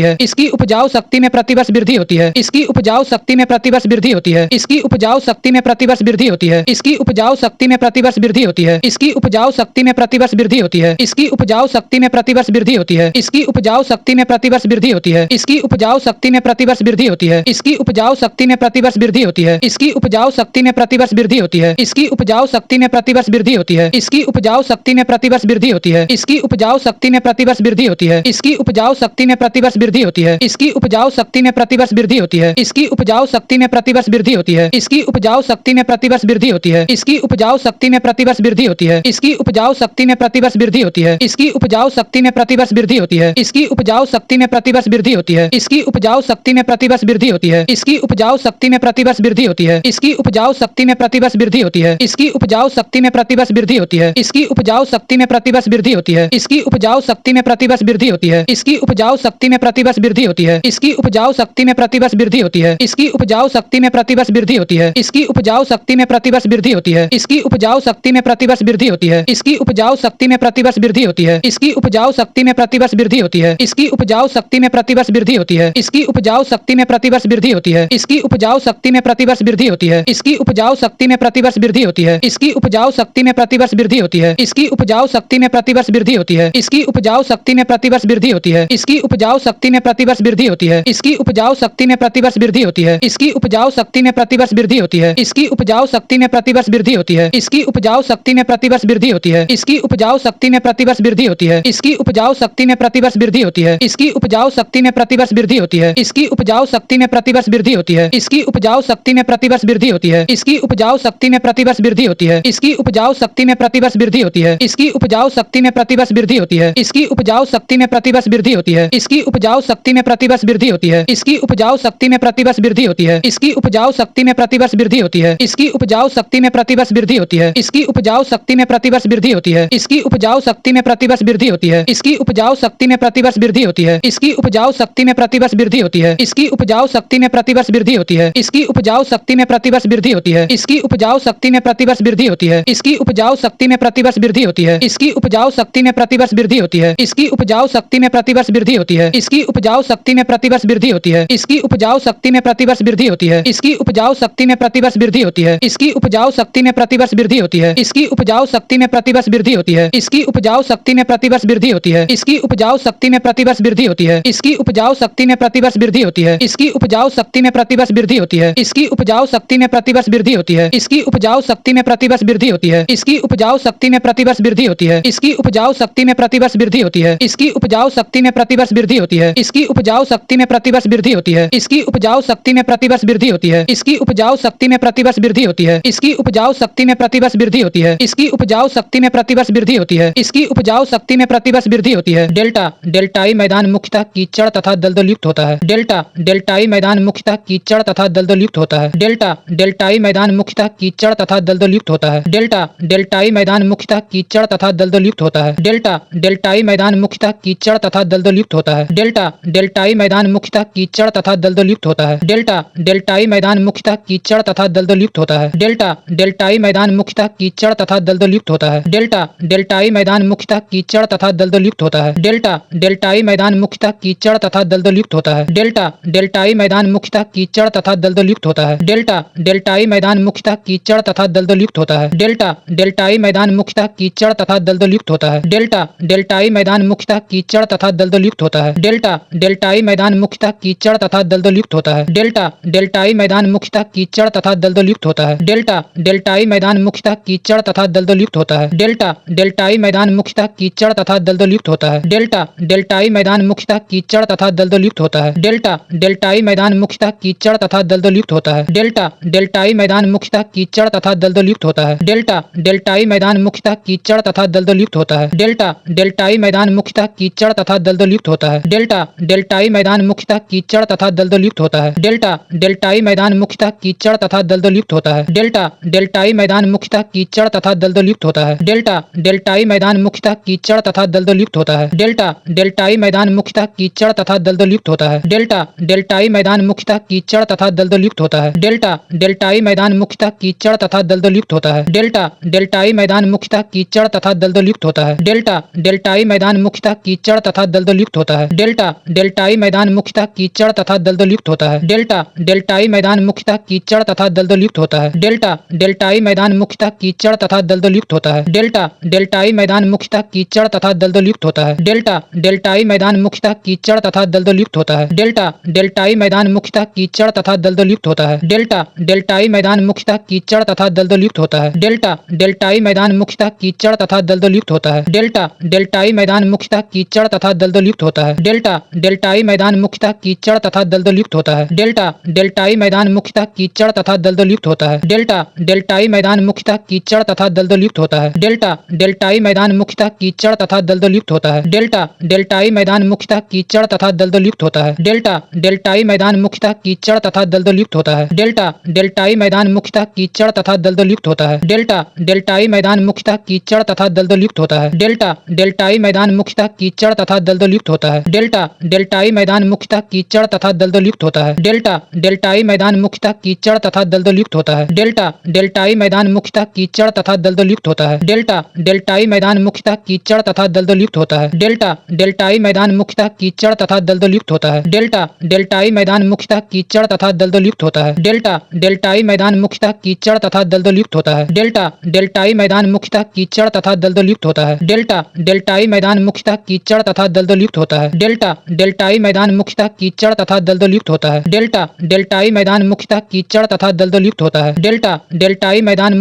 Speaker 1: होती है, इसकी उपजाऊ शक्ति में प्रतिवर्ष वृद्धि होती है, इसकी उपजाऊ शक्ति में प्रतिवर्ष वृद्धि होती है, इसकी उपजाऊ शक्ति में प्रतिवर्ष वृद्धि होती है, इसकी उपजाऊ शक्ति में प्रतिवर्ष वृद्धि होती है, इसकी उपजाऊ शक्ति में प्रतिवर्ष वृद्धि होती है, इसकी उपजाऊ शक्ति में प्रतिवर्ष वृद्धि होती है, इसकी उपजाऊ शक्ति में प्रतिवर्ष वृद्धि होती है, इसकी उपजाऊ शक्ति में प्रतिवर्ष वृद्धि होती है, इसकी उपजाऊ शक्ति में प्रतिवर्ष वृद्धि होती है, इसकी उपजाऊ शक्ति में प्रतिवर्ष वृद्धि होती है, इसकी उपजाऊ शक्ति में प्रतिवर्ष वृद्धि होती है, इसकी उपजाऊ शक्ति में प्रतिवर्ष वृद्धि होती है, इसकी उपजाऊ शक्ति में प्रतिवर्ष वृद्धि होती है, इसकी उपजाऊ शक्ति में प्रतिवर्ष वृद्धि होती है, इसकी उपजाऊ शक्ति में प्रतिवर्ष वृद्धि होती है, इसकी उपजाऊ शक्ति में प्रतिवर्ष वृद्धि होती है, इसकी उपजाऊ शक्ति में प्रतिवर्ष वृद्धि होती है, इसकी उपजाऊ शक्ति में प्रतिवर्ष वृद्धि होती है, इसकी उपजाऊ शक्ति में प्रतिवर्ष वृद्धि होती है, इसकी उपजाऊ शक्ति में प्रतिवर्ष वृद्धि होती है, इसकी उपजाऊ शक्ति में प्रतिवर्ष वृद्धि होती है, इसकी उपजाऊ शक्ति में प्रतिवर्ष वृद्धि होती है, इसकी उपजाऊ शक्ति में प्रतिवर्ष वृद्धि होती है, इसकी उपजाऊ शक्ति में प्रतिवर्ष वृद्धि होती है, इसकी उपजाऊ शक्ति में प्रतिवर्ष वृद्धि होती है, इसकी उपजाऊ शक्ति में प्रतिवर्ष वृद्धि होती है, इसकी उपजाऊ शक्ति में प्रतिवर्ष वृद्धि होती है, इसकी उपजाऊ शक्ति में प्रतिवर्ष वृद्धि होती है, इसकी उपजाऊ शक्ति में प्रतिवर्ष वृद्धि होती है, इसकी उपजाऊ शक्ति में प्रतिवर्ष वृद्धि होती है, इसकी उपजाऊ शक्ति में प्रतिवर्ष वृद्धि होती है, इसकी उपजाऊ शक्ति में प्रतिवर्ष वृद्धि होती है, इसकी उपजाऊ शक्ति में प्रतिवर्ष वृद्धि होती है, इसकी उपजाऊ शक्ति में प्रतिवर्ष वृद्धि होती है, इसकी उपजाऊ शक्ति में प्रतिवर्ष वृद्धि होती है, इसकी उपजाऊ शक्ति में प्रतिवर्ष वृद्धि होती है, इसकी उपजाऊ शक्ति में प्रतिवर्ष वृद्धि होती है, इसकी उपजाऊ शक्ति में प्रतिवर्ष वृद्धि होती है, इसकी उपजाऊ शक्ति में प्रतिवर्ष वृद्धि होती है, इसकी उपजाऊ शक्ति में प्रतिवर्ष वृद्धि होती है, इसकी उपजाऊ शक्ति में प्रतिवर्ष वृद्धि होती है, इसकी उपजाऊ शक्ति में प्रतिवर्ष वृद्धि होती है, इसकी उपजाऊ शक्ति में प्रतिवर्ष वृद्धि होती है, इसकी उपजाऊ शक्ति में प्रतिवर्ष वृद्धि होती है, इसकी उपजाऊ शक्ति में प्रतिवर्ष वृद्धि होती है, इसकी उपजाऊ शक्ति में प्रतिवर्ष वृद्धि होती है, इसकी उपजाऊ शक्ति में प्रतिवर्ष वृद्धि होती है, इसकी उपजाऊ शक्ति में प्रतिवर्ष वृद्धि होती है, इसकी उपजाऊ शक्ति में प्रतिवर्ष वृद्धि होती है, इसकी उपजाऊ शक्ति में प्रतिवर्ष वृद्धि होती है, इसकी उपजाऊ शक्ति में प्रतिवर्ष वृद्धि होती है, इसकी उपजाऊ शक्ति में प्रतिवर्ष वृद्धि होती है, इसकी उपजाऊ शक्ति में प्रतिवर्ष वृद्धि होती है, इसकी उपजाऊ शक्ति में प्रतिवर्ष वृद्धि होती है, इसकी उपजाऊ शक्ति में प्रतिवर्ष वृद्धि होती है, इसकी उपजाऊ शक्ति में प्रतिवर्ष वृद्धि होती है, इसकी उपजाऊ शक्ति में प्रतिवर्ष वृद्धि होती है, इसकी उपजाऊ शक्ति में प्रतिवर्ष वृद्धि होती है, इसकी उपजाऊ शक्ति में प्रतिवर्ष वृद्धि होती है, इसकी उपजाऊ शक्ति में प्रतिवर्ष वृद्धि होती है, इसकी उपजाऊ शक्ति में प्रतिवर्ष वृद्धि होती है, इसकी उपजाऊ शक्ति में प्रतिवर्ष वृद्धि होती है, इसकी उपजाऊ शक्ति में प्रतिवर्ष वृद्धि होती है, इसकी उपजाऊ शक्ति में प्रतिवर्ष वृद्धि होती है, इसकी उपजाऊ शक्ति में प्रतिवर्ष वृद्धि होती है, इसकी उपजाऊ शक्ति में प्रतिवर्ष वृद्धि होती है, इसकी उपजाऊ शक्ति में प्रतिवर्ष वृद्धि होती है, इसकी उपजाऊ शक्ति में प्रतिवर्ष वृद्धि होती है, इसकी उपजाऊ शक्ति में प्रतिवर्ष वृद्धि होती है, इसकी उपजाऊ शक्ति में प्रतिवर्ष वृद्धि होती है, इसकी उपजाऊ शक्ति में प्रतिवर्ष वृद्धि होती है, इसकी उपजाऊ शक्ति में प्रतिवर्ष वृद्धि होती है, इसकी उपजाऊ शक्ति में प्रतिवर्ष वृद्धि होती है, इसकी उपजाऊ शक्ति में प्रतिवर्ष वृद्धि होती है, इसकी उपजाऊ शक्ति में प्रतिवर्ष वृद्धि होती है, इसकी उपजाऊ शक्ति में प्रतिवर्ष वृद्धि होती है, इसकी उपजाऊ शक्ति में प्रतिवर्ष वृद्धि होती है, इसकी उपजाऊ शक्ति में प्रतिवर्ष वृद्धि होती है, इसकी उपजाऊ शक्ति में प्रतिवर्ष वृद्धि होती है, इसकी उपजाऊ शक्ति में प्रतिवर्ष वृद्धि होती है, इसकी उपजाऊ शक्ति में प्रतिवर्ष वृद्धि होती है, इसकी उपजाऊ शक्ति में प्रतिवर्ष वृद्धि होती है, इसकी उपजाऊ शक्ति में प्रतिवर्ष वृद्धि होती है, इसकी उपजाऊ शक्ति में प्रतिवर्ष वृद्धि होती है, इसकी उपजाऊ शक्ति में प्रतिवर्ष वृद्धि होती है, इसकी उपजाऊ शक्ति में प्रतिवर्ष वृद्धि होती है। इसकी उपजाऊ शक्ति में प्रतिवर्ष वृद्धि होती है। इसकी उपजाऊ शक्ति में प्रतिवर्ष वृद्धि होती है। इसकी उपजाऊ शक्ति में प्रतिवर्ष वृद्धि होती है। डेल्टा डेल्टाई मैदान मुख्यतः कीचड़ तथा दलदल युक्त होता है। डेल्टा डेल्टाई मैदान मुख्यतः कीचड़ तथा दलदल युक्त होता है। डेल्टा डेल्टाई मैदान मुख्यतः कीचड़ तथा दलदल युक्त होता है। डेल्टा डेल्टाई मैदान मुख्यतः कीचड़ तथा दलदल युक्त होता है। डेल्टा डेल्टाई मैदान मुख्यतः कीचड़ तथा दलदल युक्त होता है। डेल्टा डेल्टाई मैदान मुख्यतः कीचड़ तथा दलदल युक्त होता है। डेल्टा डेल्टाई मैदान मुख्यतः कीचड़ तथा दलदल युक्त होता है। डेल्टा डेल्टाई मैदान मुख्यतः कीचड़ तथा दलदल युक्त होता है। डेल्टा डेल्टाई मैदान मुख्यतः कीचड़ तथा दलदल युक्त होता है। डेल्टा डेल्टाई मैदान मुख्यतः कीचड़ तथा दलदल युक्त होता है। डेल्टा डेल्टाई मैदान मुख्यतः कीचड़ तथा दलदल युक्त होता है। डेल्टा डेल्टाई मैदान मुख्यतः कीचड़ तथा दलदल युक्त होता है। डेल्टा डेल्टाई मैदान मुख्यतः कीचड़ तथा दलदल युक्त होता है। डेल्टा डेल्टाई मैदान मुख्यतः कीचड़ तथा दलदल युक्त होता है। डेल्टा डेल्टाई मैदान मुख्यतः कीचड़ तथा दलदल युक्त होता है। डेल्टा डेल्टाई मैदान मुख्यतः कीचड़ तथा दलदल युक्त होता है। डेल्टा डेल्टाई मैदान मुख्यतः कीचड़ तथा दलदल युक्त होता है। डेल्टा डेल्टाई मैदान मुख्यतः कीचड़ तथा दलदल युक्त होता है। डेल्टा डेल्टाई मैदान मुख्यतः कीचड़ तथा दलदल युक्त होता है। डेल्टा डेल्टाई मैदान मुख्यतः कीचड़ तथा दलदल युक्त होता है। डेल्टा डेल्टाई मैदान मुख्यतः कीचड़ तथा दलदल युक्त होता है। डेल्टा डेल्टाई मैदान मुख्यतः कीचड़ तथा दलदल युक्त होता है। डेल्टा डेल्टाई मैदान मुख्यतः कीचड़ तथा दलदल युक्त होता है। डेल्टा डेल्टाई मैदान मुख्यतः कीचड़ तथा दलदल युक्त होता है। डेल्टा डेल्टाई मैदान मुख्यतः कीचड़ तथा दलदल युक्त होता है। डेल्टा डेल्टाई मैदान मुख्यतः कीचड़ तथा दलदल युक्त होता है। डेल्टा डेल्टाई मैदान मुख्यतः कीचड़ तथा दलदल युक्त होता है। डेल्टा डेल्टाई मैदान मुख्यतः कीचड़ तथा दलदल युक्त होता है। डेल्टा डेल्टाई मैदान मुख्यतः कीचड़ तथा दलदल युक्त होता है। डेल्टा डेल्टाई मैदान मुख्यतः कीचड़ तथा दलदल युक्त होता है। डेल्टा डेल्टाई मैदान मुख्यतः कीचड़ तथा दलदल युक्त होता है। डेल्टा डेल्टाई मैदान मुख्यतः कीचड़ तथा दलदल युक्त होता है। डेल्टा डेल्टाई मैदान मुख्यतः कीचड़ तथा दलदल युक्त होता है। डेल्टा डेल्टाई मैदान मुख्यतः कीचड़ तथा दलदल युक्त होता है। डेल्टा डेल्टाई मैदान मुख्यतः कीचड़ तथा दलदल युक्त होता है। डेल्टा डेल्टाई मैदान मुख्यतः कीचड़ तथा दलदल युक्त होता है। डेल्टा डेल्टाई मैदान मुख्यतः कीचड़ तथा दलदल युक्त होता है। डेल्टा डेल्टाई मैदान मुख्यतः कीचड़ तथा दलदल युक्त होता है। डेल्टा डेल्टाई मैदान मुख्यतः कीचड़ तथा दलदल युक्त होता है। डेल्टा डेल्टाई मैदान मुख्यतः कीचड़ तथा दलदल युक्त होता है। डेल्टा डेल्टाई मैदान मुख्यतः कीचड़ तथा दलदल युक्त होता है। डेल्टा डेल्टाई मैदान मुख्यतः कीचड़ तथा दलदल युक्त होता है। डेल्टा डेल्टाई मैदान मुख्यतः कीचड़ तथा दलदल युक्त होता है। डेल्टा डेल्टाई मैदान मुख्यतः कीचड़ तथा दलदल युक्त होता है। डेल्टा डेल्टाई मैदान मुख्यतः कीचड़ तथा दलदल युक्त होता है। डेल्टा डेल्टाई मैदान मुख्यतः कीचड़ तथा दलदल युक्त होता है। डेल्टा डेल्टाई मैदान मुख्यतः कीचड़ तथा दलदल युक्त होता है। डेल्टा डेल्टाई मैदान मुख्यतः कीचड़ तथा दलदल युक्त होता है। डेल्टा डेल्टाई मैदान मुख्यतः कीचड़ तथा दलदल युक्त होता है। डेल्टा डेल्टाई मैदान मुख्यतः कीचड़ तथा दलदल युक्त होता है। डेल्टा डेल्टाई मैदान मुख्यतः कीचड़ तथा दलदल युक्त होता है। डेल्टा डेल्टाई मैदान मुख्यतः कीचड़ तथा दलदल युक्त होता है। डेल्टा डेल्टाई मैदान मुख्यतः कीचड़ तथा दलदल युक्त होता है। डेल्टा डेल्टाई मैदान मुख्यतः कीचड़ तथा दलदल युक्त होता है। डेल्टा डेल्टाई मैदान मुख्यतः कीचड़ तथा दलदल युक्त होता है। डेल्टा डेल्टाई मैदान मुख्यतः कीचड़ तथा दलदल युक्त होता है। डेल्टा डेल्टाई मैदान मुख्यतः कीचड़ तथा दलदल युक्त होता है। डेल्टा डेल्टाई मैदान मुख्यतः कीचड़ तथा दलदल युक्त होता है। डेल्टा डेल्टाई मैदान मुख्यतः कीचड़ तथा दलदल युक्त होता है। डेल्टा डेल्टाई मैदान मुख्यतः कीचड़ तथा दलदल युक्त होता है। डेल्टा डेल्टाई मैदान मुख्यतः कीचड़ तथा दलदल युक्त होता है। डेल्टा डेल्टाई मैदान मुख्यतः कीचड़ तथा दलदल युक्त होता है। डेल्टा डेल्टाई मैदान मुख्यतः कीचड़ तथा दलदल युक्त होता है। डेल्टा डेल्टाई मैदान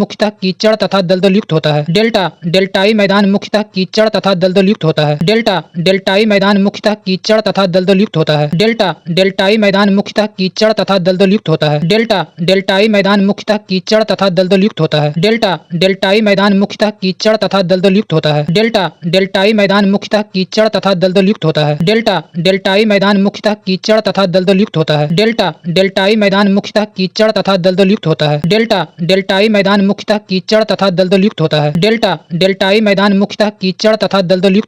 Speaker 1: मुख्यतः कीचड़ तथा दलदल युक्त होता है। डेल्टा डेल्टाई मैदान मुख्यतः कीचड़ तथा दलदल युक्त होता है। डेल्टा डेल्टाई मैदान मुख्यतः कीचड़ तथा दलदल युक्त होता है। डेल्टा डेल्टाई मैदान मुख्यतः कीचड़ तथा दलदल युक्त होता है। डेल्टा डेल्टाई मैदान मुख्यतः कीचड़ तथा दलदल युक्त होता है। डेल्टा डेल्टाई मैदान मुख्यतः कीचड़ तथा दलदल युक्त होता है। डेल्टा डेल्टाई मैदान मुख्यतः कीचड़ तथा दलदल युक्त होता है। डेल्टा डेल्टाई मैदान मुख्यतः कीचड़ तथा दलदल युक्त होता है। डेल्टा डेल्टाई मैदान मुख्यतः कीचड़ तथा दलदल युक्त होता है। डेल्टा डेल्टाई मैदान मुख्यतः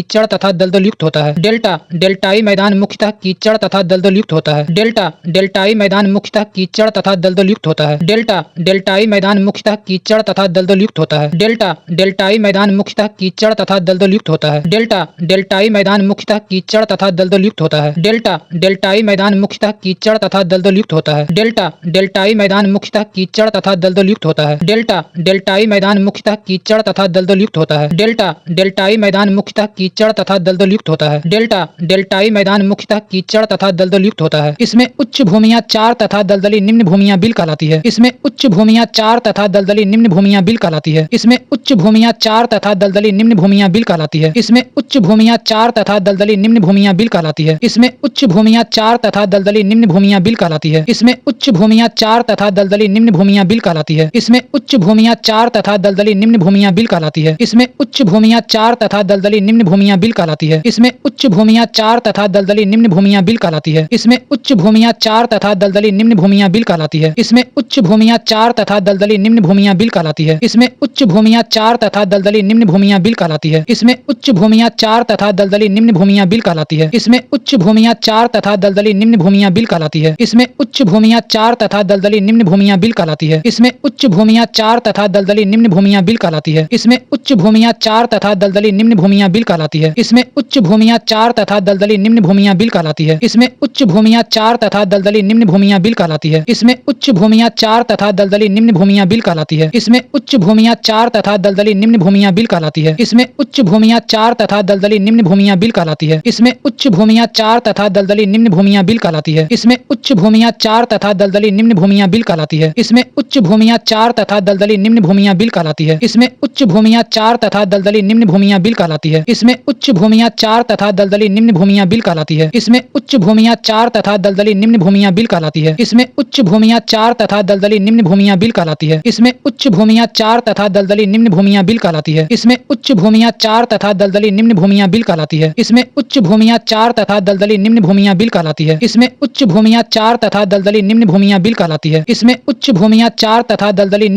Speaker 1: कीचड़ तथा दलदल युक्त होता है। डेल्टा डेल्टाई मैदान मुख्यतः कीचड़ तथा दलदल युक्त होता है। डेल्टा डेल्टाई मैदान मुख्यतः कीचड़ तथा दलदल युक्त होता है। डेल्टा डेल्टाई मैदान मुख्यतः कीचड़ तथा दलदल युक्त होता है। डेल्टा डेल्टाई मैदान मुख्यतः कीचड़ तथा दलदल युक्त होता है। डेल्टा डेल्टाई मैदान मुख्यतः कीचड़ तथा दलदल युक्त होता है। डेल्टा डेल्टाई मैदान मुख्यतः कीचड़ तथा दलदल युक्त होता है। डेल्टा डेल्टाई मैदान मुख्यतः कीचड़ तथा दलदल युक्त होता है। डेल्टा डेल्टाई मैदान मुख्यतः कीचड़ तथा दलदल युक्त होता है। डेल्टा डेल्टाई मैदान मुख्यतः कीचड़ तथा दलदल युक्त होता है। डेल्टा डेल्टाई मैदान मुख्यतः कीचड़ तथा दलदल युक्त होता है। इसमें उच्च भूमियां 4 तथा दलदली निम्न भूमियां बिल कहलाती है। इसमें उच्च भूमियां 4 तथा दलदली निम्न भूमियां बिल कहलाती है। इसमें उच्च भूमियां 4 तथा दलदली निम्न भूमियां बिल कहलाती है। इसमें उच्च भूमियां 4 तथा दलदली निम्न भूमियां बिल कहलाती है। इसमें उच्च भूमियां 4 तथा दलदली दलदली निम्न भूमियां बिल कहलाती है। इसमें उच्च भूमियां 4 तथा दलदली निम्न भूमियां बिल कहलाती है। इसमें उच्च भूमियां 4 तथा दलदली निम्न भूमियां बिल कहलाती है। इसमें उच्च भूमियां 4 तथा दलदली निम्न भूमियां बिल कहलाती है। इसमें उच्च भूमियां 4 तथा दलदली निम्न भूमियां बिल कहलाती है। इसमें उच्च भूमियां 4 तथा दलदली निम्न भूमियां बिल कहलाती है। इसमें उच्च भूमियां 4 तथा दलदली निम्न भूमियां बिल कहलाती है। इसमें उच्च भूमियां 4 तथा दलदली निम्न भूमियां बिल कहलाती है। इसमें उच्च भूमियां 4 तथा दलदली निम्न भूमियां बिल कहलाती है। इसमें उच्च भूमियां 4 तथा दलदली निम्न भूमियां बिल कहलाती है। इसमें उच्च भूमियां 4 तथा दलदली निम्न भूमियां बिल कहलाती है। इसमें उच्च भूमियां 4 तथा दलदली निम्न भूमियां बिल कहलाती है। इसमें उच्च भूमियां 4 तथा दलदली निम्न भूमियां बिल कहलाती है। इसमें उच्च भूमियां 4 तथा दलदली निम्न भूमियां बिल कहलाती है। इसमें उच्च भूमियां 4 तथा दलदली निम्न भूमियां बिल कहलाती है। इसमें उच्च भूमियां 4 तथा दलदली निम्न भूमियां बिल कहलाती है। इसमें उच्च भूमियां 4 तथा दलदली निम्न भूमियां बिल कहलाती है। इसमें उच्च भूमियां 4 तथा दलदली निम्न भूमियां बिल कहलाती है। इसमें उच्च भूमियां 4 तथा दलदली निम्न भूमियां बिल कहलाती है। इसमें उच्च भूमियां 4 तथा दलदली निम्न भूमियां बिल कहलाती है। इसमें उच्च भूमियां 4 तथा दलदली निम्न भूमियां बिल कहलाती है। इसमें उच्च भूमियां 4 तथा दलदली निम्न भूमियां बिल कहलाती है। इसमें उच्च भूमियां 4 तथा दलदली निम्न भूमियां बिल कहलाती है। इसमें उच्च भूमियां 4 तथा दलदली निम्न भूमियां बिल कहलाती है। इसमें उच्च भूमियां 4 तथा दलदली निम्न भूमियां बिल कहलाती है। इसमें उच्च भूमियां 4 तथा दलदली निम्न भूमियां बिल कहलाती है। इसमें उच्च भूमियां 4 तथा दलदली निम्न भूमियां बिल कहलाती है। इसमें उच्च भूमियां 4 तथा दलदली निम्न भूमियां बिल कहलाती है। इसमें उच्च भूमियां 4 तथा दलदली निम्न भूमियां बिल कहलाती है। इसमें उच्च भूमियां 4 तथा दलदली निम्न भूमियां बिल कहलाती है। इसमें उच्च भूमियां 4 तथा दलदली निम्न भूमियां बिल कहलाती है। इसमें उच्च भूमियां 4 तथा दलदली निम्न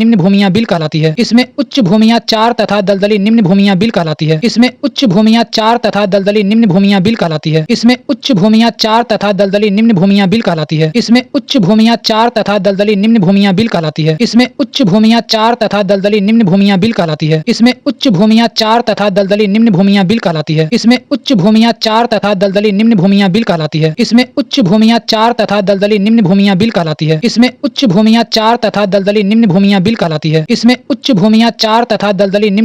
Speaker 1: भूमियां बिल कहलाती है। इसमें उच्च भूमियां 4 तथा दलदली निम्न भूमियां बिल कहलाती है। इसमें उच्च भूमियां 4 तथा दलदली निम्न भूमियां बिल कहलाती है। इसमें उच्च भूमियां 4 तथा दलदली निम्न भूमियां बिल कहलाती है। इसमें उच्च भूमियां 4 तथा दलदली निम्न भूमियां बिल कहलाती है। इसमें उच्च भूमियां 4 तथा दलदली निम्न भूमियां बिल कहलाती है। इसमें उच्च भूमियां 4 तथा दलदली निम्न भूमियां बिल कहलाती है। इसमें उच्च भूमियां 4 तथा दलदली निम्न भूमियां बिल कहलाती है। इसमें उच्च भूमियां 4 तथा दलदली निम्न भूमियां बिल कहलाती है। इसमें उच्च भूमियां 4 तथा दलदली निम्न भूमियां बिल कहलाती है। इसमें उच्च भूमियां 4 तथा दलदली निम्न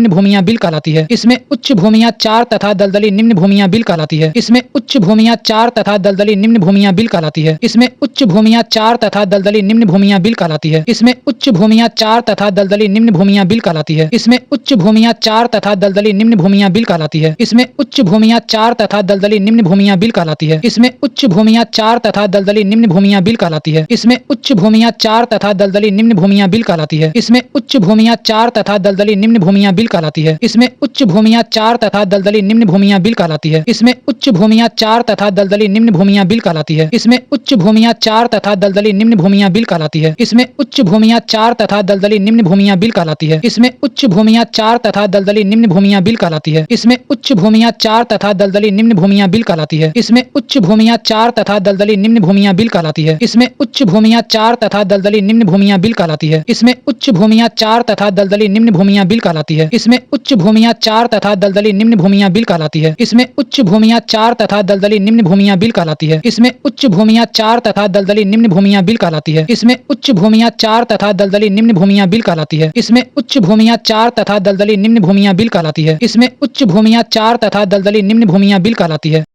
Speaker 1: भूमियां बिल कहलाती है। इसमें उच्च भूमियां 4 तथा दलदली निम्न भूमियां बिल कहलाती है। इसमें उच्च भूमियां 4 तथा दलदली निम्न भूमियां बिल कहलाती है। इसमें उच्च भूमियां 4 तथा दलदली निम्न भूमियां बिल कहलाती है। इसमें उच्च भूमियां 4 तथा दलदली निम्न भूमियां बिल कहलाती है। इसमें उच्च भूमियां 4 तथा दलदली निम्न भूमियां बिल कहलाती है। इसमें उच्च भूमियां 4 तथा दलदली निम्न भूमियां बिल कहलाती है। इसमें उच्च भूमियां 4 तथा दलदली निम्न भूमियां बिल कहलाती है। इसमें उच्च भूमियां 4 तथा दलदली निम्न भूमियां बिल कहलाती है। इसमें उच्च भूमियां 4 तथा दलदली निम्न भूमियां बिल कहलाती है। इसमें उच्च भूमियां 4 तथा दलदली निम्न भूमियां बिल कहलाती है। इसमें उच्च भूमियां 4 तथा दलदली निम्न भूमियां बिल कहलाती है। इसमें उच्च भूमियां 4 तथा दलदली निम्न भूमियां बिल कहलाती है। इसमें उच्च भूमियां 4 तथा दलदली निम्न भूमियां बिल कहलाती है। इसमें उच्च भूमियां 4 तथा दलदली निम्न भूमियां बिल कहलाती है। इसमें उच्च भूमियां 4 तथा दलदली निम्न भूमियां बिल कहलाती है। इसमें उच्च भूमियां 4 तथा दलदली निम्न भूमियां बिल कहलाती है। इसमें उच्च भूमियां 4 तथा दलदली निम्न भूमियां बिल कहलाती है। इसमें उच्च भूमियां 4 तथा दलदली निम्न भूमियां बिल कहलाती है। इसमें उच्च भूमियां 4 तथा दलदली निम्न भूमियां बिल कहलाती है। इसमें उच्च भूमियां 4 तथा दलदली निम्न भूमियां बिल कहलाती है। इसमें उच्च भूमियां 4 तथा दलदली निम्न भूमियां बिल कहलाती है। इसमें उच्च भूमियां 4 तथा दलदली निम्न भूमियां बिल कहलाती है।